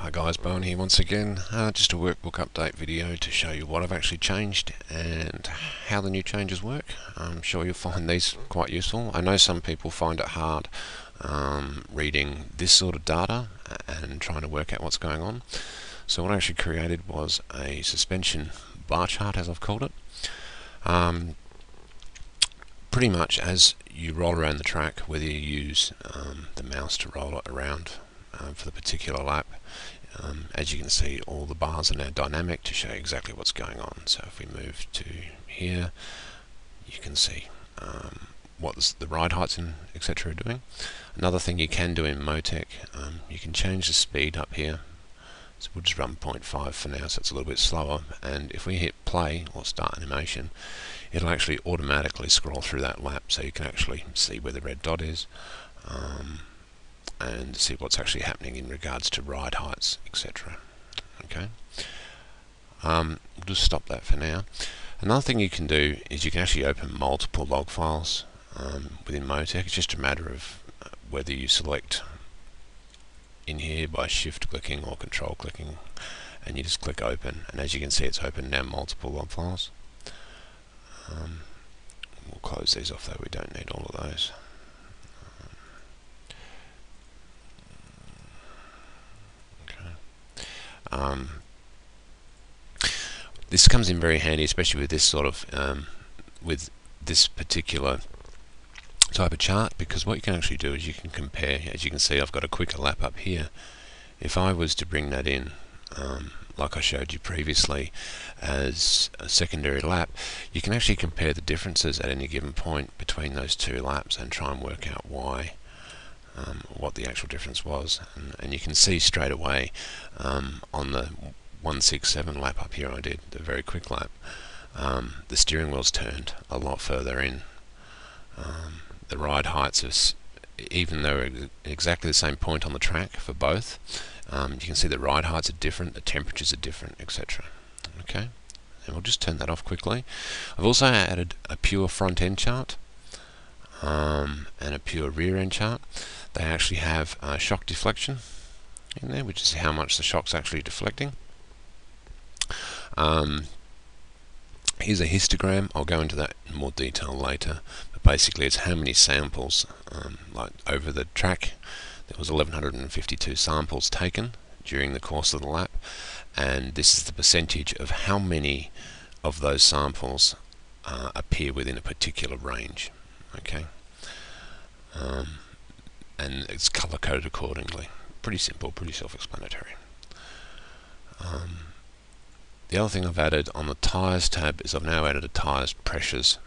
Hi guys, Bowen here once again. Just a workbook update video to show you what I've actually changed and how the new changes work. I'm sure you'll find these quite useful. I know some people find it hard reading this sort of data and trying to work out what's going on. So what I actually created was a suspension bar chart, as I've called it. Pretty much as you roll around the track, whether you use the mouse to roll it around for the particular lap, as you can see, all the bars are now dynamic to show exactly what's going on. So if we move to here, you can see what the ride heights and etc. are doing. Another thing you can do in Motec, you can change the speed up here. So we'll just run 0.5 for now, so it's a little bit slower, and if we hit play or start animation, it'll actually automatically scroll through that lap, so you can actually see where the red dot is and see what's actually happening in regards to ride heights, etc. Okay, we'll just stop that for now. Another thing you can do is you can actually open multiple log files within Motec. It's just a matter of whether you select in here by shift clicking or control clicking, and you just click open, and as you can see, it's opened now multiple log files. We'll close these off though, we don't need all of those. This comes in very handy, especially with this sort of with this particular type of chart, because what you can actually do is you can compare. As you can see, I've got a quicker lap up here. If I was to bring that in like I showed you previously as a secondary lap, you can actually compare the differences at any given point between those two laps and try and work out why, what the actual difference was, and you can see straight away on the 167 lap up here I did, the very quick lap, the steering wheel's turned a lot further in. The ride heights are, even though at exactly the same point on the track for both, you can see the ride heights are different, the temperatures are different, etc. Okay, and we'll just turn that off quickly. I've also added a pure front end chart and a pure rear end chart. They actually have shock deflection in there, which is how much the shock's actually deflecting. Here's a histogram. I'll go into that in more detail later, but basically it's how many samples, like over the track there was 1152 samples taken during the course of the lap, and this is the percentage of how many of those samples appear within a particular range. Okay, and it's color coded accordingly. Pretty simple, pretty self-explanatory. The other thing I've added on the tyres tab is I've now added a tyres pressures.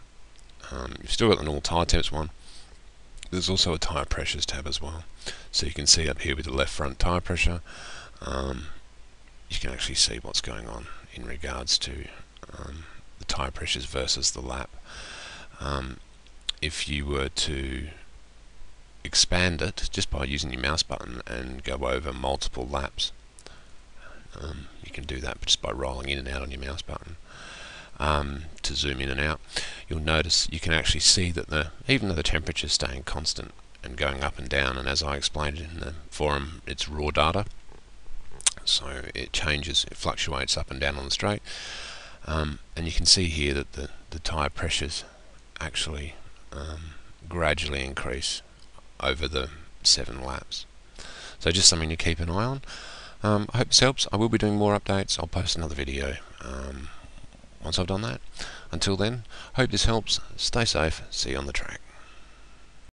You've still got the normal tyre temps one. There's also a tyre pressures tab as well. So you can see up here with the left front tyre pressure, you can actually see what's going on in regards to the tyre pressures versus the lap. If you were to expand it just by using your mouse button and go over multiple laps, you can do that just by rolling in and out on your mouse button to zoom in and out. You'll notice you can actually see that even though the temperature is staying constant and going up and down, and as I explained in the forum, it's raw data, so it changes, it fluctuates up and down on the straight, and you can see here that the tyre pressures actually gradually increase over the 7 laps. So just something to keep an eye on. I hope this helps. I will be doing more updates. I'll post another video once I've done that. Until then, hope this helps. Stay safe. See you on the track.